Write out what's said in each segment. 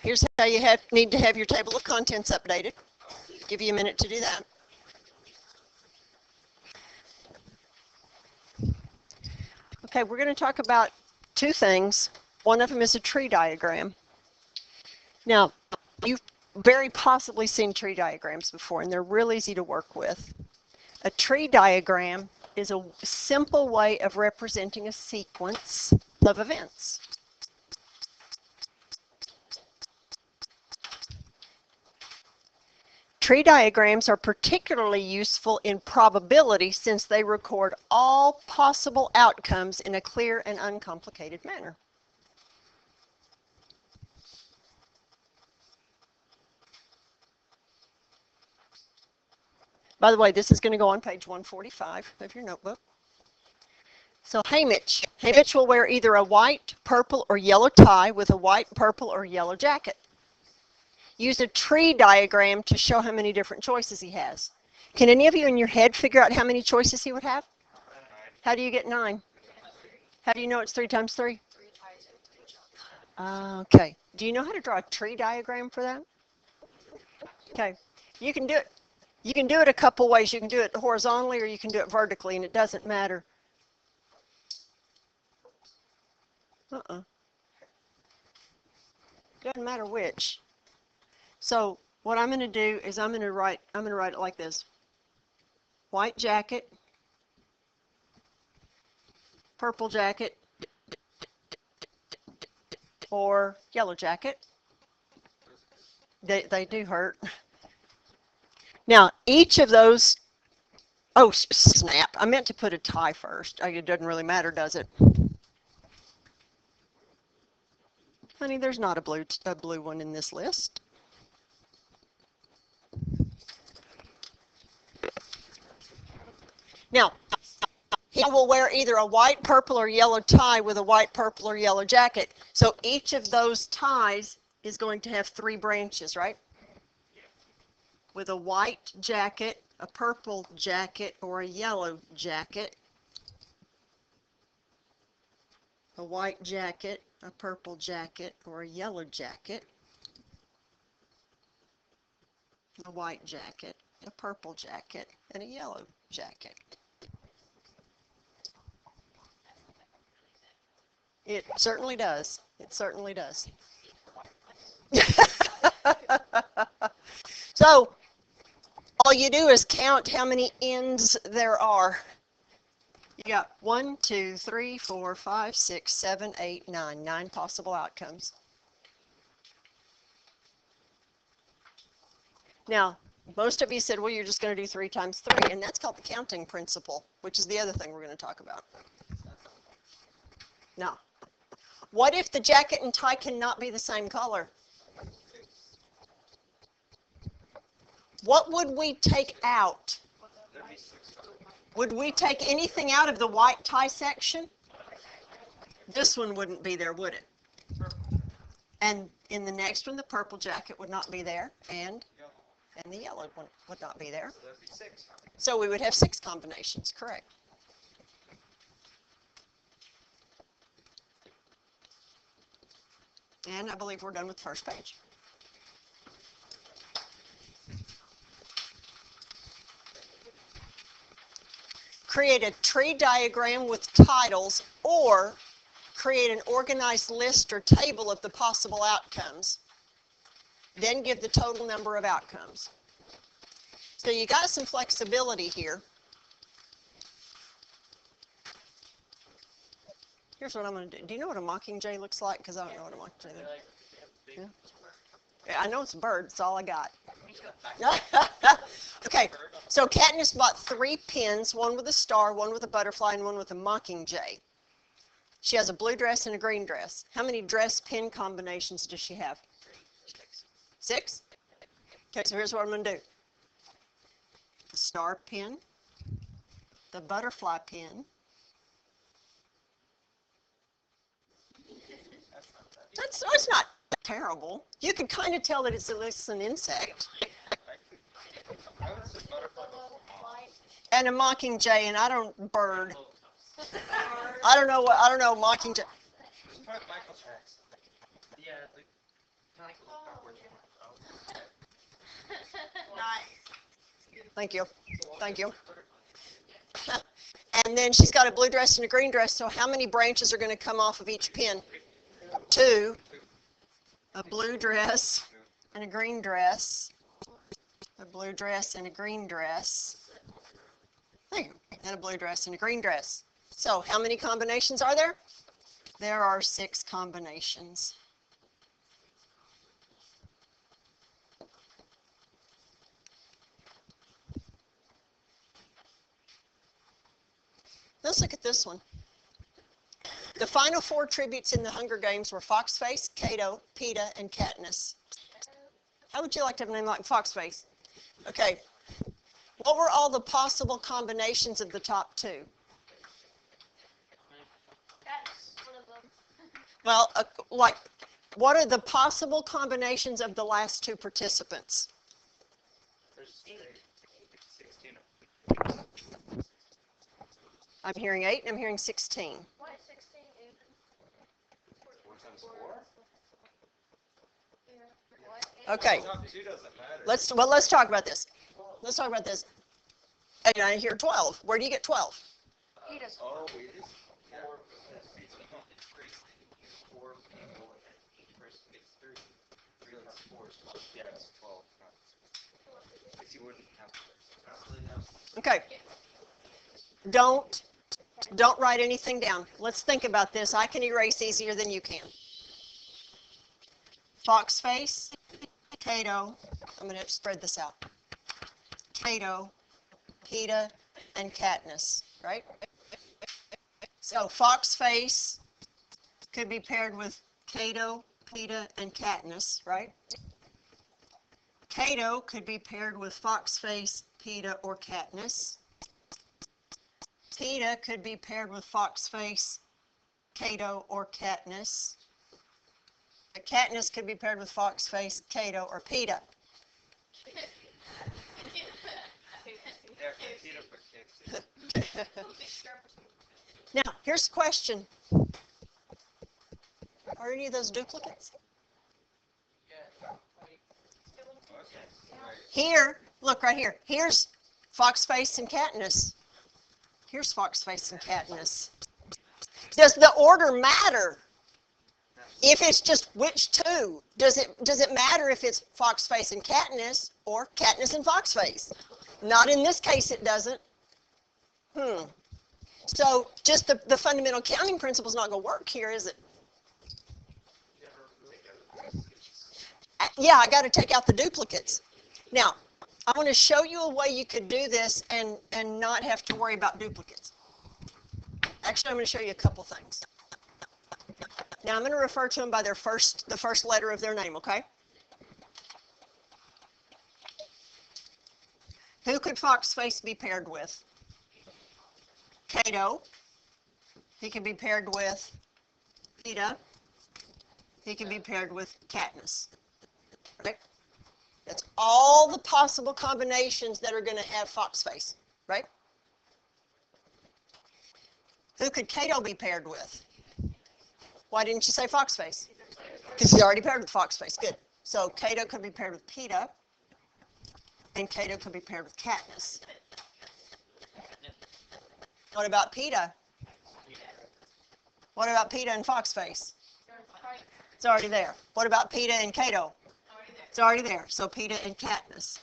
Here's how you need to have your table of contents updated. Give you a minute to do that. Okay, we're going to talk about two things. One of them is a tree diagram. Now, you've very possibly seen tree diagrams before, and they're real easy to work with. A tree diagram is a simple way of representing a sequence of events. Tree diagrams are particularly useful in probability since they record all possible outcomes in a clear and uncomplicated manner. By the way, this is going to go on page 145 of your notebook. So Hamish will wear either a white, purple, or yellow tie with a white, purple, or yellow jacket. Use a tree diagram to show how many different choices he has. Can any of you in your head figure out how many choices he would have? How do you get 9? How do you know it's 3 times 3? Okay. Do you know how to draw a tree diagram for that? Okay. You can do it. You can do it a couple ways. You can do it horizontally or you can do it vertically, and it doesn't matter. Doesn't matter which. So what I'm going to do is I'm going to write it like this. White jacket, purple jacket, or yellow jacket. They do hurt. Now, each of those, oh, snap. I meant to put a tie first. It doesn't really matter, does it? Honey, there's not a blue one in this list. Now, he will wear either a white, purple, or yellow tie with a white, purple, or yellow jacket. So each of those ties is going to have 3 branches, right? With a white jacket, a purple jacket, or a yellow jacket. A white jacket, a purple jacket, or a yellow jacket. A white jacket, a purple jacket, and a yellow jacket. It certainly does. It certainly does. So, all you do is count how many ends there are. You got 1, 2, 3, 4, 5, 6, 7, 8, 9. 9 possible outcomes. Now, most of you said, well, you're just going to do 3 times 3, and that's called the counting principle, which is the other thing we're going to talk about. Now, what if the jacket and tie cannot be the same color? What would we take out? Would we take anything out of the white tie section? This one wouldn't be there, would it? And in the next one, the purple jacket would not be there, and the yellow one would not be there. So we would have 6 combinations, correct? And I believe we're done with the first page. Create a tree diagram with titles or create an organized list or table of the possible outcomes. Then give the total number of outcomes. So you got some flexibility here. Here's what I'm going to do. Do you know what a mockingjay looks like? Because I don't know what a mockingjay looks like. Yeah. Yeah, I know it's a bird. That's all I got. Okay, so Katniss bought 3 pins, one with a star, one with a butterfly, and one with a mockingjay. She has a blue dress and a green dress. How many dress pin combinations does she have? 6? Okay, so here's what I'm going to do. The star pin, the butterfly pin. That's not terrible. You can kind of tell that it's at least an insect. And a mockingjay, and I don't bird. I don't know mockingjay. Thank you. Thank you. And then she's got a blue dress and a green dress, so how many branches are going to come off of each pin? 2. A blue dress and a green dress. A blue dress and a green dress. There you go. And a blue dress and a green dress. So how many combinations are there? There are 6 combinations. Let's look at this one. The final 4 tributes in the Hunger Games were Foxface, Cato, Peeta, and Katniss. How would you like to have a name like Foxface? Okay. What were all the possible combinations of the top 2? That's one of them. Well, what are the possible combinations of the last 2 participants? There's 16. I'm hearing 8 and I'm hearing 16. Why 16 even? 4 times 4? Okay. Top 2 doesn't matter. Let's talk about this. Let's talk about this. And I hear 12. Where do you get 12? He does. Oh, we just 4 people. First gets 3. 3 times 4 is 12. Yeah, it's 12. If you wouldn't have Okay. Don't write anything down. Let's think about this. I can erase easier than you can. Foxface, Cato. I'm going to spread this out. Cato, Peeta, and Katniss, right? So Foxface could be paired with Cato, Peeta, and Katniss, right? Cato could be paired with Foxface, Peeta, or Katniss. Peeta could be paired with Foxface, Cato, or Katniss. Katniss could be paired with Foxface, Cato, or Peeta. Now, here's a question. Are any of those duplicates? Here, look right here. Here's Foxface and Katniss. Here's Foxface and Katniss. Does the order matter? If it's just which 2, does it matter if it's Foxface and Katniss or Katniss and Foxface? Not in this case, it doesn't. So just the fundamental counting principle is not going to work here, is it? Yeah, I got to take out the duplicates. Now, I want to show you a way you could do this and not have to worry about duplicates. Actually, I'm going to show you a couple things. Now, I'm going to refer to them by the first letter of their name, okay? Who could Foxface be paired with? Cato. He can be paired with Peeta. He can be paired with Katniss. Right? That's all the possible combinations that are going to have Foxface, right? Who could Cato be paired with? Why didn't you say Foxface? Because he's already paired with Foxface. Good. So Cato could be paired with Peeta, and Cato could be paired with Katniss. What about Peeta? What about Peeta and Foxface? It's already there. What about Peeta and Cato? It's already there. So Peeta and Katniss.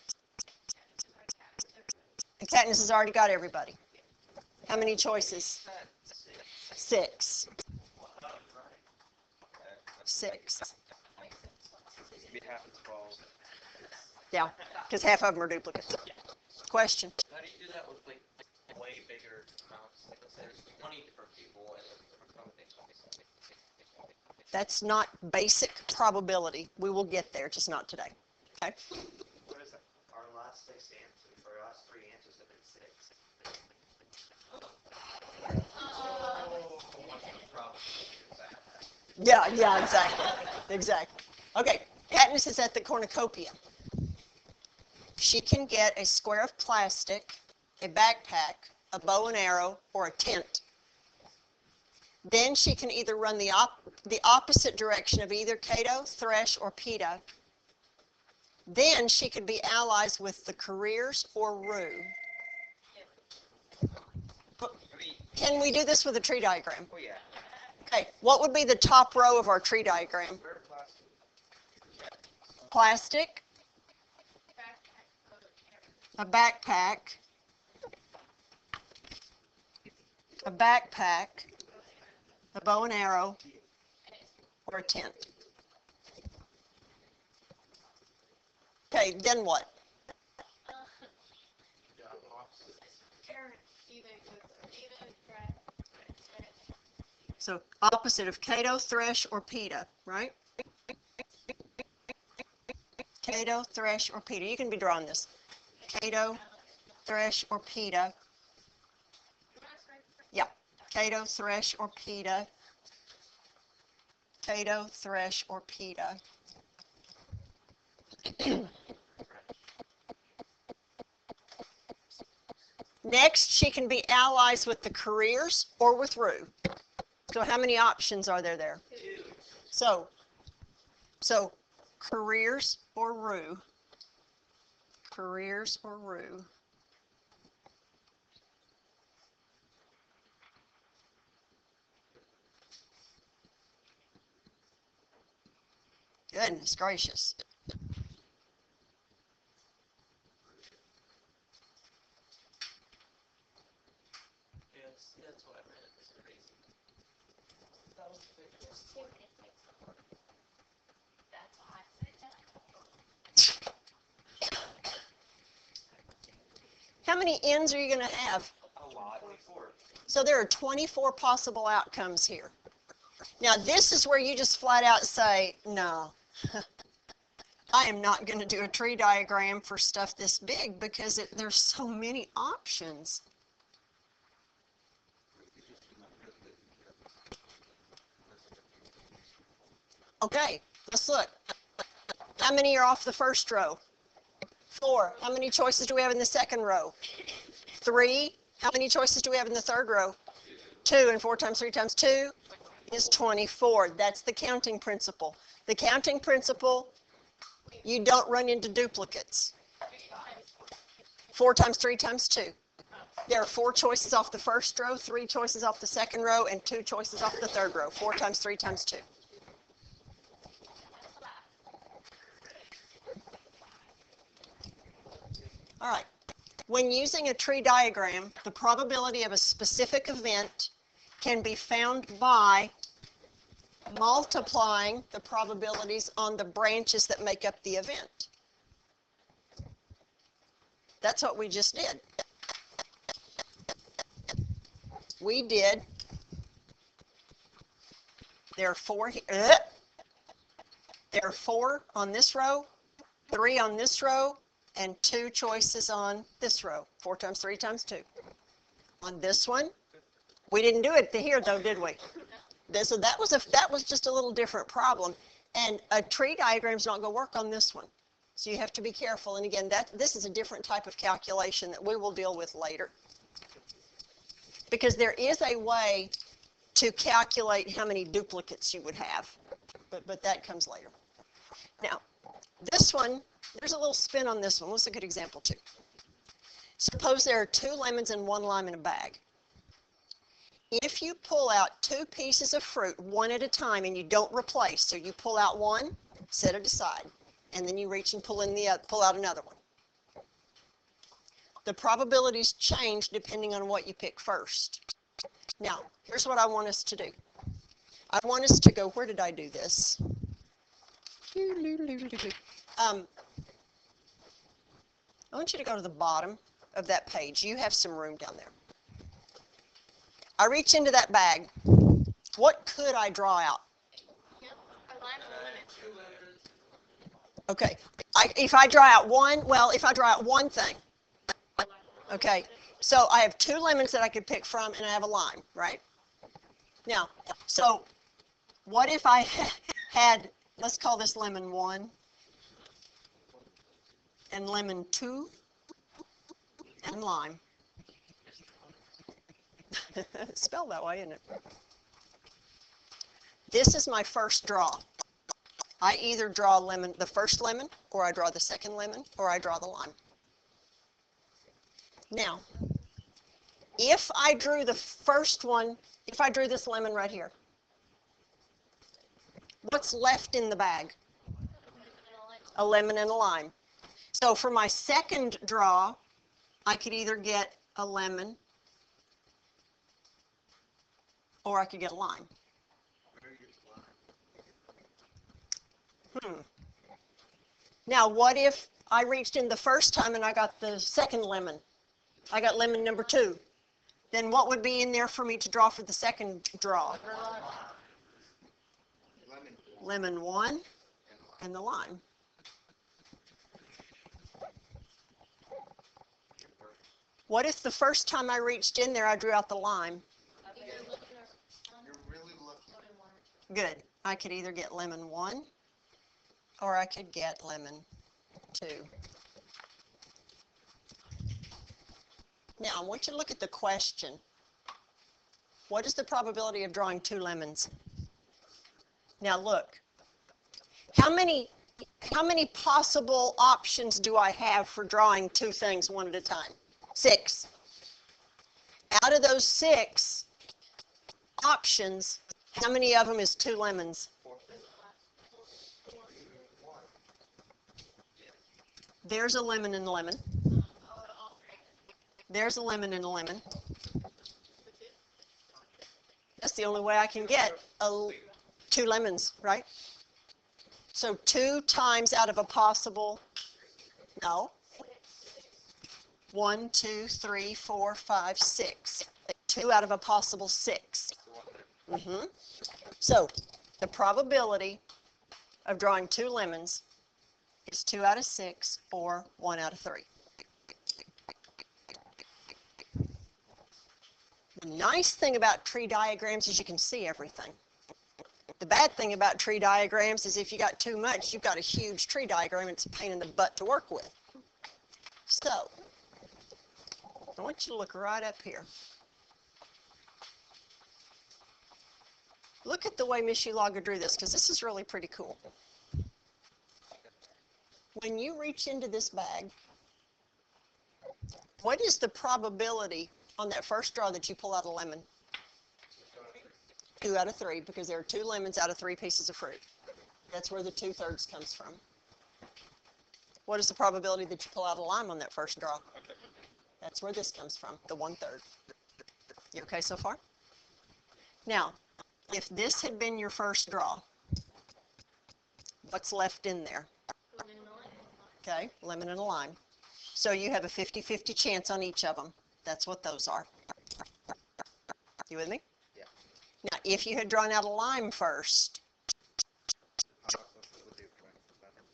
And Katniss has already got everybody. How many choices? 6. 6. Yeah, because half of them are duplicates. Question. How do you do that with like way bigger amounts? Like let's say there's 20 different people and different combinations. That's not basic probability. We will get there, just not today. Okay? What is it? Our last 6 answers, our last 3 answers have been 6. Yeah, exactly. Okay, Katniss is at the cornucopia. She can get a square of plastic, a backpack, a bow and arrow, or a tent. Then she can either run the opposite direction of either Cato, Thresh, or Peta. Then she could be allies with the Careers or Rue. I mean, Can we do this with a tree diagram? oh yeah. Okay, what would be the top row of our tree diagram? Very plastic. Plastic, a backpack, a bow and arrow, or a tent. Okay, then what? So opposite of Cato, Thresh, or Peta, right? Cato, Thresh, or Peta. You can be drawing this. Cato, Thresh, or Peta. Yeah, Cato, Thresh, or Peta. Cato, Thresh, or Peta. Next, she can be allies with the Careers or with Rue. So how many options are there? So Careers or Rue. Careers or Rue. Goodness gracious. Yes, that's what I read. It's crazy. That's why I said that. How many ends are you going to have? A lot. 24. So there are 24 possible outcomes here. Now this is where you just flat out say, no, I am not going to do a tree diagram for stuff this big because there's so many options. Okay, let's look. How many are off the first row? 4. How many choices do we have in the second row? 3. How many choices do we have in the third row? 2. And 4 times 3 times 2 is 24. That's the counting principle. The counting principle, you don't run into duplicates. 4 times 3 times 2. There are 4 choices off the first row, 3 choices off the second row, and 2 choices off the third row. 4 times 3 times 2. All right. When using a tree diagram, the probability of a specific event can be found by multiplying the probabilities on the branches that make up the event. That's what we just did. We did. There are 4 here. There are 4 on this row, 3 on this row, and 2 choices on this row. 4 times 3 times 2. On this one, we didn't do it here though, did we? So that was just a little different problem. And a tree diagram is not going to work on this one. So you have to be careful. And again, this is a different type of calculation that we will deal with later. Because there is a way to calculate how many duplicates you would have. But that comes later. Now, this one, there's a little spin on this one. What's a good example too? Suppose there are 2 lemons and 1 lime in a bag. If you pull out 2 pieces of fruit one at a time and you don't replace, so you pull out one, set it aside, and then you reach and pull out another one. The probabilities change depending on what you pick first. Now, here's what I want us to do. I want us to go, where did I do this? I want you to go to the bottom of that page. You have some room down there. I reach into that bag. What could I draw out? Okay. If I draw out one thing. Okay. So I have 2 lemons that I could pick from, and I have a lime, right? Now, so what if I had, let's call this lemon 1 and lemon 2 and lime. It's spelled that way, isn't it? this is my first draw. I either draw lemon, the first lemon, or I draw the second lemon, or I draw the lime. Now, if I drew the first one, if I drew this lemon right here, what's left in the bag? A lemon and a lime. So for my second draw, I could either get a lemon or I could get a lime. Now, what if I reached in the first time and I got the second lemon? I got lemon number 2. Then what would be in there for me to draw for the second draw? Lemon 1 and the lime. What if the first time I reached in there, I drew out the lime? You're really lucky. Good. I could either get lemon 1 or I could get lemon 2. Now, I want you to look at the question. What is the probability of drawing 2 lemons? Now, look. How many possible options do I have for drawing 2 things one at a time? 6. Out of those 6 options, how many of them is 2 lemons? There's a lemon and a lemon. There's a lemon and a lemon. That's the only way I can get 2 lemons, right? So 2 times out of a possible, no. 1, 2, 3, 4, 5, 6. 2 out of a possible 6. So the probability of drawing 2 lemons is 2 out of 6 or 1 out of 3. The nice thing about tree diagrams is you can see everything. The bad thing about tree diagrams is if you got too much, you've got a huge tree diagram. It's a pain in the butt to work with. So I want you to look right up here. Look at the way Miss Ulaga drew this, because this is really pretty cool. When you reach into this bag, what is the probability on that first draw that you pull out a lemon? 2 out of 3, because there are 2 lemons out of 3 pieces of fruit. That's where the 2/3 comes from. What is the probability that you pull out a lime on that first draw? That's where this comes from, the 1/3. You okay so far? Now, if this had been your first draw, what's left in there? Okay, lemon and a lime. So you have a 50-50 chance on each of them. That's what those are. You with me? Yeah. Now, if you had drawn out a lime first,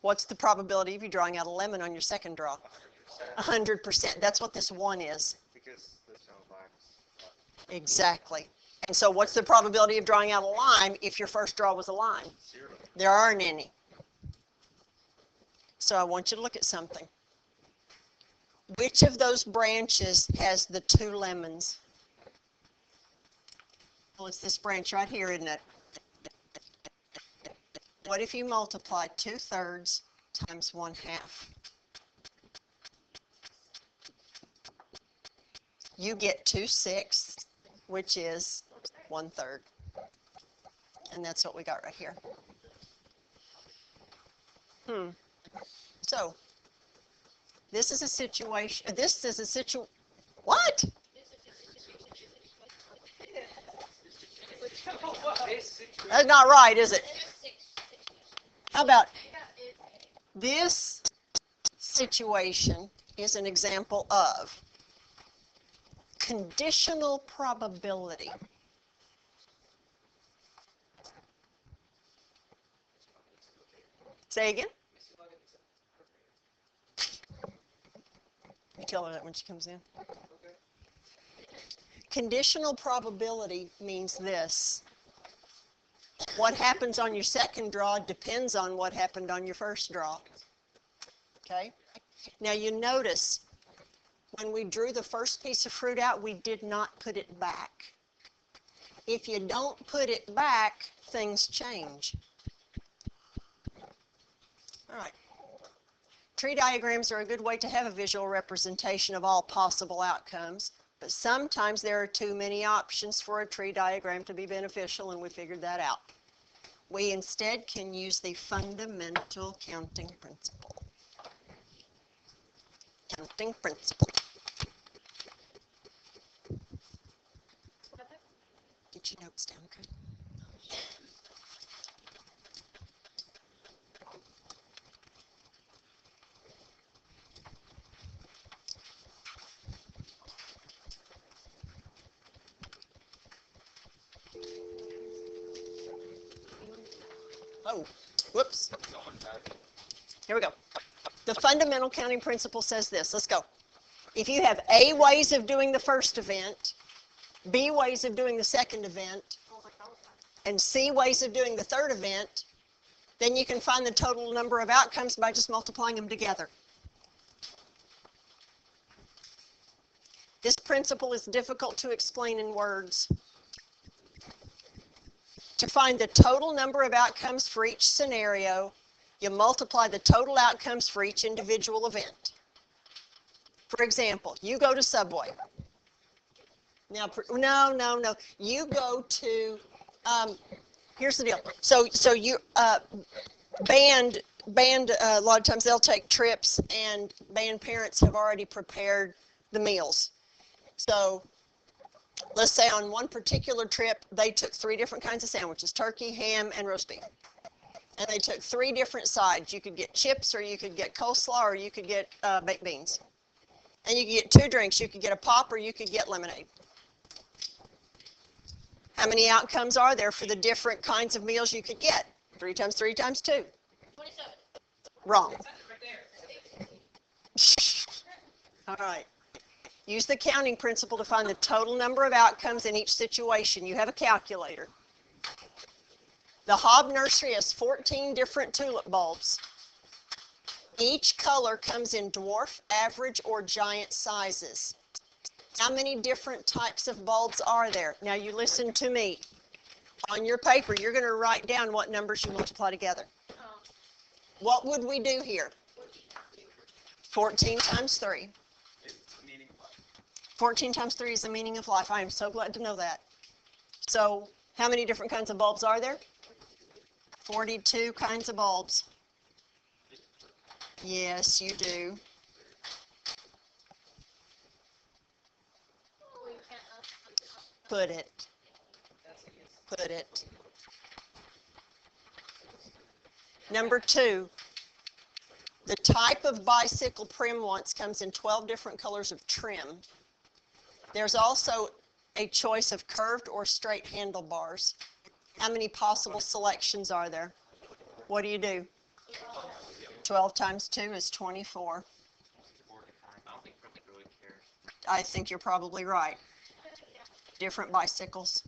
what's the probability of you drawing out a lemon on your second draw? 100%. That's what this 1 is. Because there's no limes. Exactly. And so what's the probability of drawing out a lime if your first draw was a lime? 0. There aren't any. So I want you to look at something. Which of those branches has the 2 lemons? Well, it's this branch right here, isn't it? What if you multiply 2/3 times 1/2? You get 2/6, which is 1/3. And that's what we got right here. So, this is a situation, what? That's not right, is it? How about this situation is an example of conditional probability. Say again? You tell her that when she comes in. Conditional probability means this. What happens on your second draw depends on what happened on your first draw. Okay? Now you notice when we drew the first piece of fruit out, we did not put it back. If you don't put it back, things change. All right. Tree diagrams are a good way to have a visual representation of all possible outcomes, but sometimes there are too many options for a tree diagram to be beneficial, and we figured that out. We instead can use the fundamental counting principle. Counting principle. Get your notes down, okay? Oh, whoops. Here we go. The fundamental counting principle says this. Let's go. If you have A ways of doing the first event, B ways of doing the second event, and C ways of doing the third event, then you can find the total number of outcomes by just multiplying them together. This principle is difficult to explain in words. To find the total number of outcomes for each scenario, you multiply the total outcomes for each individual event. For example, you go to Subway. Now, no. You go to, here's the deal. So you, band, a lot of times they'll take trips, and band parents have already prepared the meals. So let's say on one particular trip, they took 3 different kinds of sandwiches, turkey, ham, and roast beef. And they took 3 different sides. You could get chips, or you could get coleslaw, or you could get baked beans. And you could get 2 drinks. You could get a pop, or you could get lemonade. How many outcomes are there for the different kinds of meals you could get? 3 times 3 times 2. 27. Wrong. All right. Use the counting principle to find the total number of outcomes in each situation. You have a calculator. The Hobb Nursery has 14 different tulip bulbs. Each color comes in dwarf, average, or giant sizes. How many different types of bulbs are there? Now you listen to me. On your paper, you're going to write down what numbers you multiply together. What would we do here? 14 times 3. 14 times 3 is the meaning of life. I am so glad to know that. So how many different kinds of bulbs are there? 42 kinds of bulbs. Yes, you do. Put it. Put it. Number 2, the type of bicycle Prim wants comes in 12 different colors of trim. There's also a choice of curved or straight handlebars. How many possible selections are there? What do you do? 12 times 2 is 24. I think you're probably right. Different bicycles.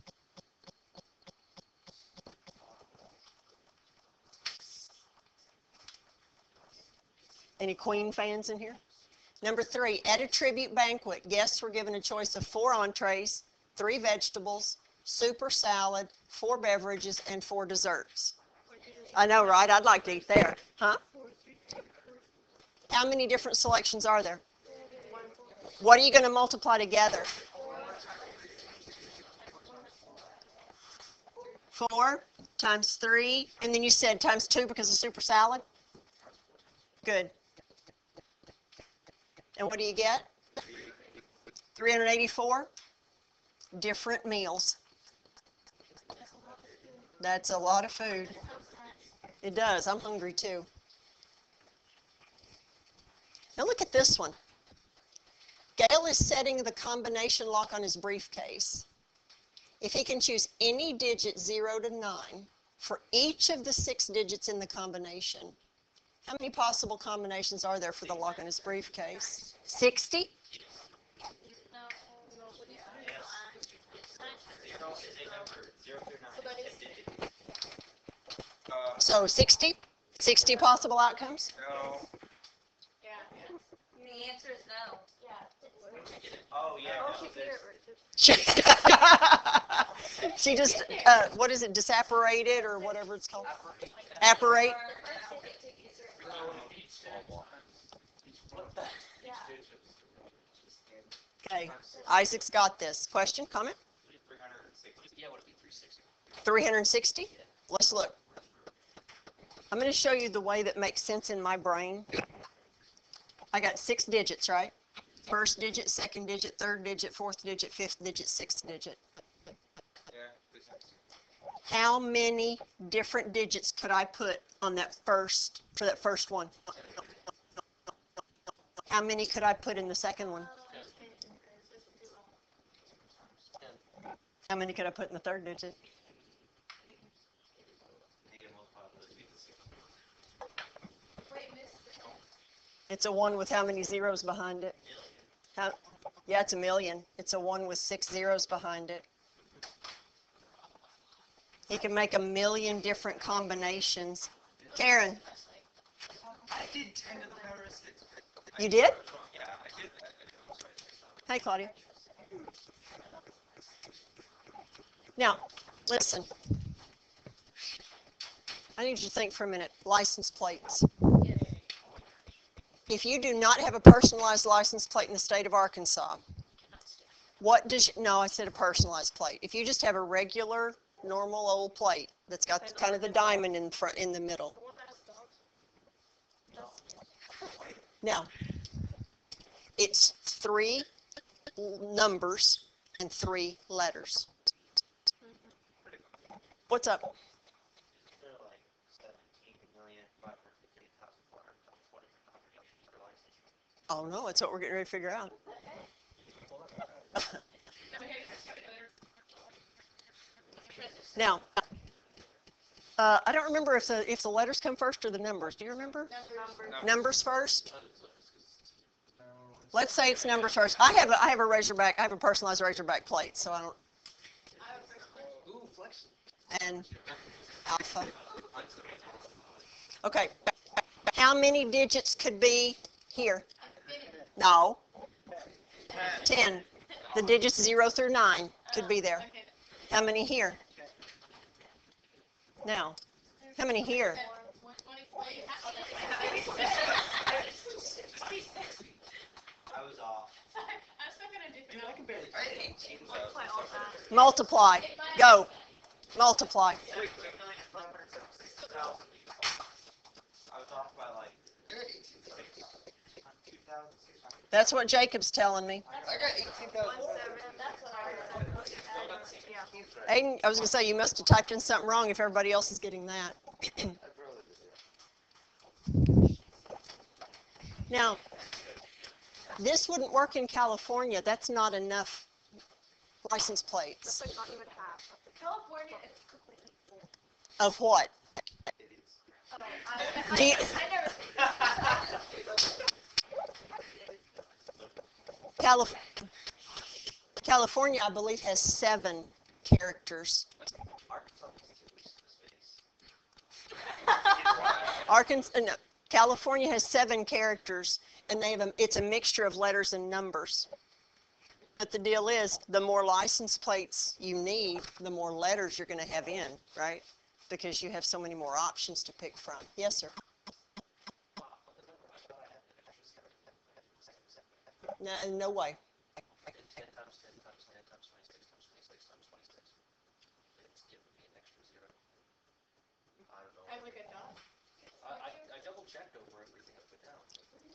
Any Queen fans in here? Number 3, at a tribute banquet, guests were given a choice of 4 entrees, 3 vegetables, soup or salad, 4 beverages, and 4 desserts. I know, right? I'd like to eat there. Huh? How many different selections are there? What are you going to multiply together? 4 times 3, and then you said times 2 because of soup or salad? Good. And what do you get? 384 different meals. That's a lot of food. It does. I'm hungry too. Now look at this one. Gail is setting the combination lock on his briefcase. If he can choose any digit 0 to 9 for each of the 6 digits in the combination, how many possible combinations are there for the lock on his briefcase? 60? So 60? 60 possible outcomes? No. Yeah. The answer is no. Yeah. Oh, yeah, Oh, no, she there's, She just, what is it, disapparated or whatever it's called? Apparate? Okay, Isaac's got this. Question, comment? 360. Yeah, would it be 360? 360? Let's look. I'm going to show you the way that makes sense in my brain. I got 6 digits, right? First digit, second digit, third digit, fourth digit, fifth digit, sixth digit. Yeah, 360. How many different digits could I put on that first, for that first one? How many could I put in the second one? How many could I put in the third digit? It's a 1 with how many zeros behind it? Yeah, it's a million. It's a 1 with 6 zeros behind it. He can make a million different combinations. Karen, I did 10 to the power of 6. you did? Yeah, I did that. I was right. Hey, Claudia. Now, listen. I need you to think for a minute. License plates. If you do not have a personalized license plate in the state of Arkansas, what does, no, I said a personalized plate. If you just have a regular, normal old plate that's got kind of the diamond in front, in the middle. Now, it's 3 numbers and 3 letters. What's up? There are like 17,558,420 combinations for license. Oh no, that's what we're getting ready to figure out. Now, I don't remember if the letters come first or the numbers. Do you remember? Numbers first? Let's say it's numbers first. I have a Razorback. I have a personalized Razorback plate, so I don't. Ooh, flex. And Alpha. Okay. How many digits could be here? No. 10. The digits 0 through 9 could be there. How many here? Now, how many here? I was off. Dude, I can barely. I had 18 of those. Multiply. Go. Multiply. Quick. I was off by like I got 18,000. 2,600. That's what Jacob's telling me. I got 18,000. Aiden, I was going to say, you must have typed in something wrong if everybody else is getting that. Now, this wouldn't work in California. That's not enough license plates. California is completely full. Of what? Do you- California, I believe, has 7 characters. Arkansas, no, California has 7 characters, and it's a mixture of letters and numbers. But the deal is, the more license plates you need, the more letters you're going to have in, right? Because you have so many more options to pick from. Yes, sir. No, no way. 10 times 10 times 10 times 26 times 26 times 26. It's giving me an extra 0. I don't know. I double checked over everything I put down.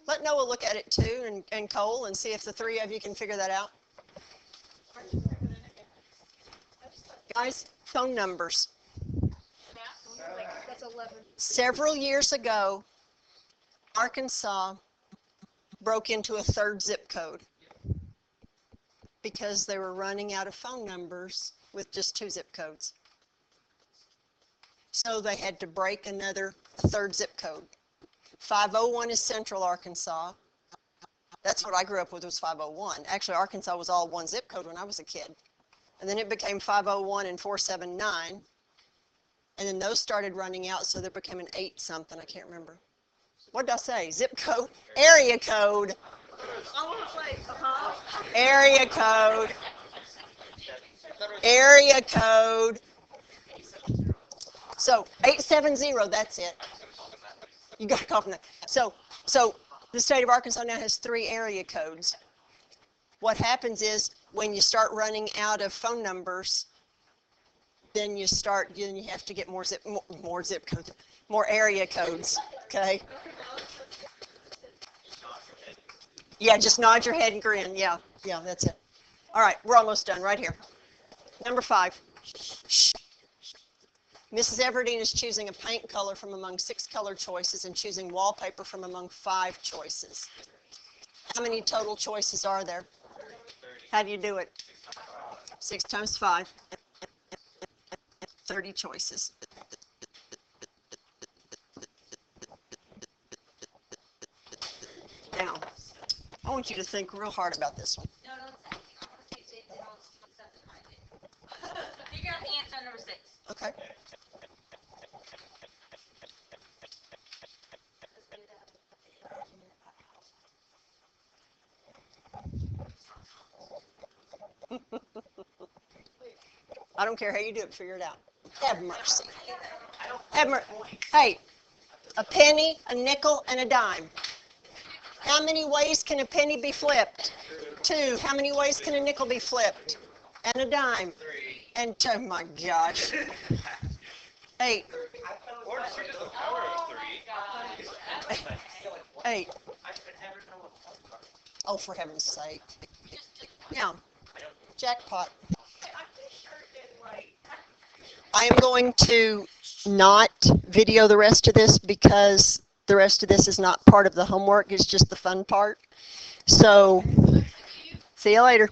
Let Noah look at it too, and Cole, and see if the 3 of you can figure that out. Guys, phone numbers. That's 11. Several years ago, Arkansas broke into a 3rd zip code because they were running out of phone numbers with just 2 zip codes. So they had to break a 3rd zip code. 501 is Central Arkansas. That's what I grew up with, was 501. Actually, Arkansas was all 1 zip code when I was a kid. And then it became 501 and 479. And then those started running out, so there became an 8 something. I can't remember. What did I say? Zip code? Area code. Area code. Area code. So 870, that's it. You got to call from that. So the state of Arkansas now has 3 area codes. What happens is when you start running out of phone numbers, then you have to get more zip codes, more area codes. Okay. Yeah, just nod your head and grin. Yeah, that's it. All right, we're almost done right here. Number 5. Shh. Mrs. Everdeen is choosing a paint color from among 6 color choices and choosing wallpaper from among 5 choices. How many total choices are there? How do you do it? 6 times 5. 30 choices. Now, I want you to think real hard about this one. No, don't say. I want to see if they don't put something behind it. Figure out the answer on number 6. Okay. I don't care how you do it, figure it out. Have mercy. Have mercy. Hey, a penny, a nickel, and a dime. How many ways can a penny be flipped? 2. How many ways can a nickel be flipped? And a dime? 3. And oh my gosh. 8. Or just the power of 3. 8. I could never know a phone card. Oh, for heaven's sake. Now, jackpot. I am going to not video the rest of this because the rest of this is not part of the homework. It's just the fun part. So, see you later.